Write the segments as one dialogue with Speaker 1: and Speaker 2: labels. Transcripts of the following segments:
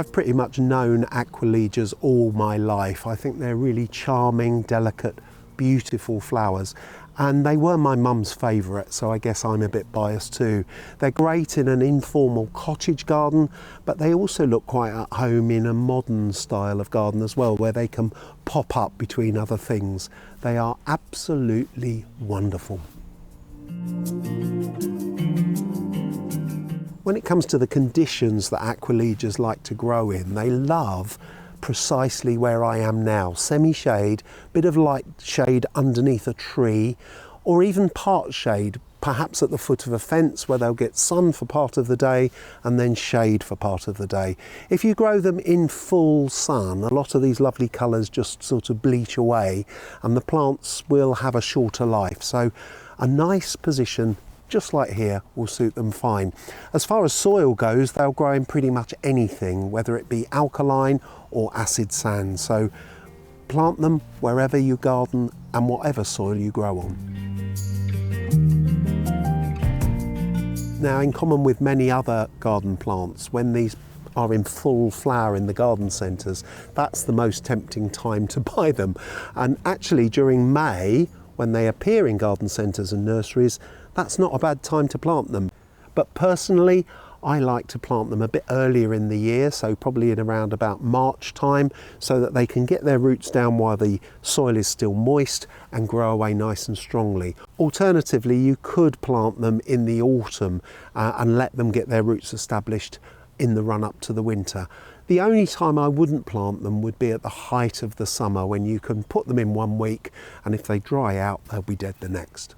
Speaker 1: I've pretty much known Aquilegias all my life. I think they're really charming, delicate, beautiful flowers. And they were my mum's favourite, so I guess I'm a bit biased too. They're great in an informal cottage garden, but they also look quite at home in a modern style of garden as well, where they can pop up between other things. They are absolutely wonderful. When it comes to the conditions that Aquilegias like to grow in, they love precisely where I am now, semi-shade, bit of light shade underneath a tree, or even part shade, perhaps at the foot of a fence where they'll get sun for part of the day and then shade for part of the day. If you grow them in full sun, a lot of these lovely colours just sort of bleach away and the plants will have a shorter life. So a nice position just like here will suit them fine. As far as soil goes, they'll grow in pretty much anything, whether it be alkaline or acid sand. So plant them wherever you garden and whatever soil you grow on. Now, in common with many other garden plants, when these are in full flower in the garden centres, that's the most tempting time to buy them. And actually during May, when they appear in garden centres and nurseries, that's not a bad time to plant them. But personally, I like to plant them a bit earlier in the year, so probably in around about March time, so that they can get their roots down while the soil is still moist and grow away nice and strongly. Alternatively, you could plant them in the autumn and let them get their roots established in the run up to the winter. The only time I wouldn't plant them would be at the height of the summer, when you can put them in 1 week, and if they dry out, they'll be dead the next.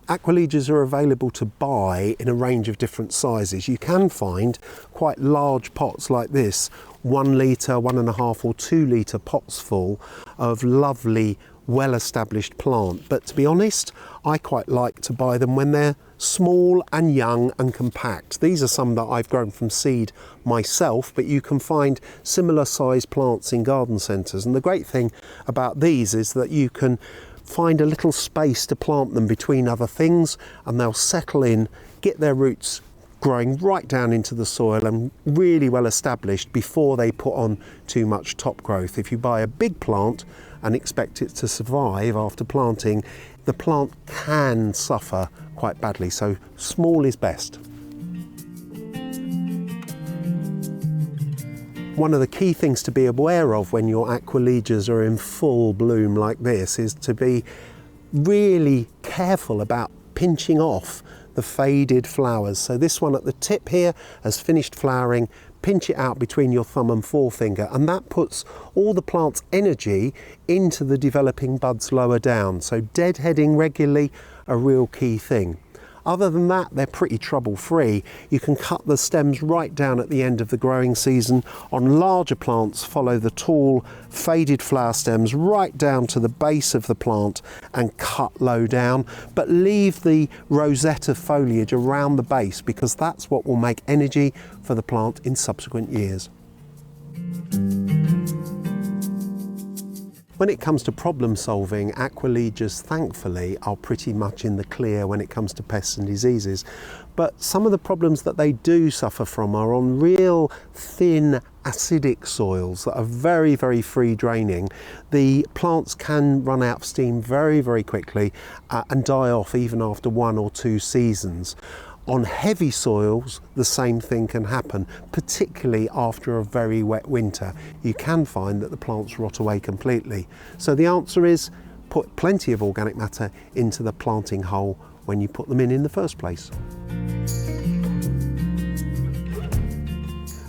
Speaker 1: Aquilegias are available to buy in a range of different sizes. You can find quite large pots like this, 1 litre, 1.5 or 2 litre pots full of lovely, well-established plant. But to be honest, I quite like to buy them when they're small and young and compact. These are some that I've grown from seed myself, but you can find similar sized plants in garden centres. And the great thing about these is that you can find a little space to plant them between other things, and they'll settle in, get their roots growing right down into the soil and really well established before they put on too much top growth. If you buy a big plant and expect it to survive after planting, the plant can suffer quite badly, so small is best. One of the key things to be aware of when your Aquilegias are in full bloom like this is to be really careful about pinching off the faded flowers. So this one at the tip here has finished flowering. Pinch it out between your thumb and forefinger, and that puts all the plant's energy into the developing buds lower down. So deadheading regularly, a real key thing. Other than that, they're pretty trouble-free. You can cut the stems right down at the end of the growing season. On larger plants, follow the tall, faded flower stems right down to the base of the plant and cut low down, but leave the rosette of foliage around the base, because that's what will make energy for the plant in subsequent years. When it comes to problem solving, Aquilegias thankfully are pretty much in the clear when it comes to pests and diseases. But some of the problems that they do suffer from are on real thin acidic soils that are very, very free draining. The plants can run out of steam very, very quickly and die off even after 1 or 2 seasons. On heavy soils, the same thing can happen, particularly after a very wet winter. You can find that the plants rot away completely. So the answer is put plenty of organic matter into the planting hole when you put them in the first place.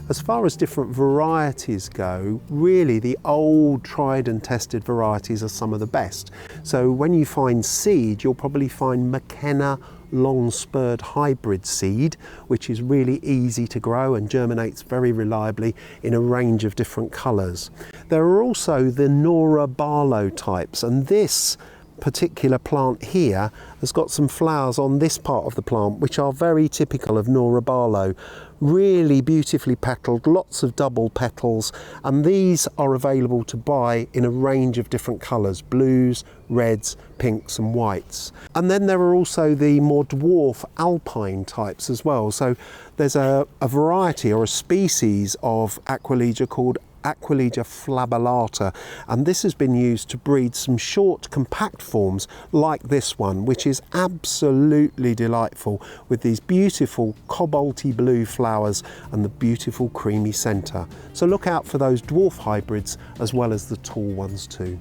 Speaker 1: As far as different varieties go, really the old tried and tested varieties are some of the best. So when you find seed, you'll probably find McKenna long-spurred hybrid seed, which is really easy to grow and germinates very reliably in a range of different colours. There are also the Nora Barlow types, and this particular plant here has got some flowers on this part of the plant which are very typical of Nora Barlow. Really beautifully petalled, lots of double petals, and these are available to buy in a range of different colours: blues, reds, pinks and whites. And then there are also the more dwarf alpine types as well. So there's a variety or a species of Aquilegia called Aquilegia flabellata, and this has been used to breed some short compact forms like this one, which is absolutely delightful with these beautiful cobalty blue flowers and the beautiful creamy centre. So look out for those dwarf hybrids as well as the tall ones too.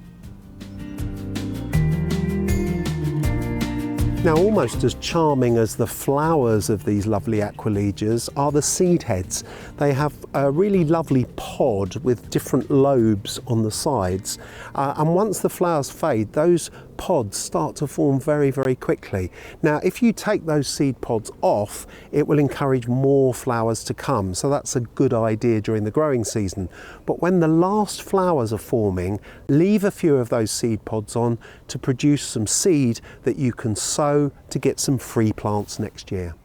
Speaker 1: Now, almost as charming as the flowers of these lovely Aquilegias are the seed heads. They have a really lovely pod with different lobes on the sides, and once the flowers fade, those pods start to form very, very quickly. Now, if you take those seed pods off, it will encourage more flowers to come, so that's a good idea during the growing season. But when the last flowers are forming, leave a few of those seed pods on to produce some seed that you can sow to get some free plants next year.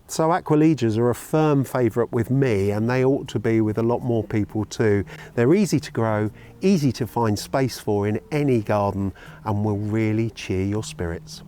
Speaker 1: So Aquilegias are a firm favourite with me, and they ought to be with a lot more people too. They're easy to grow, easy to find space for in any garden, and will really cheer your spirits.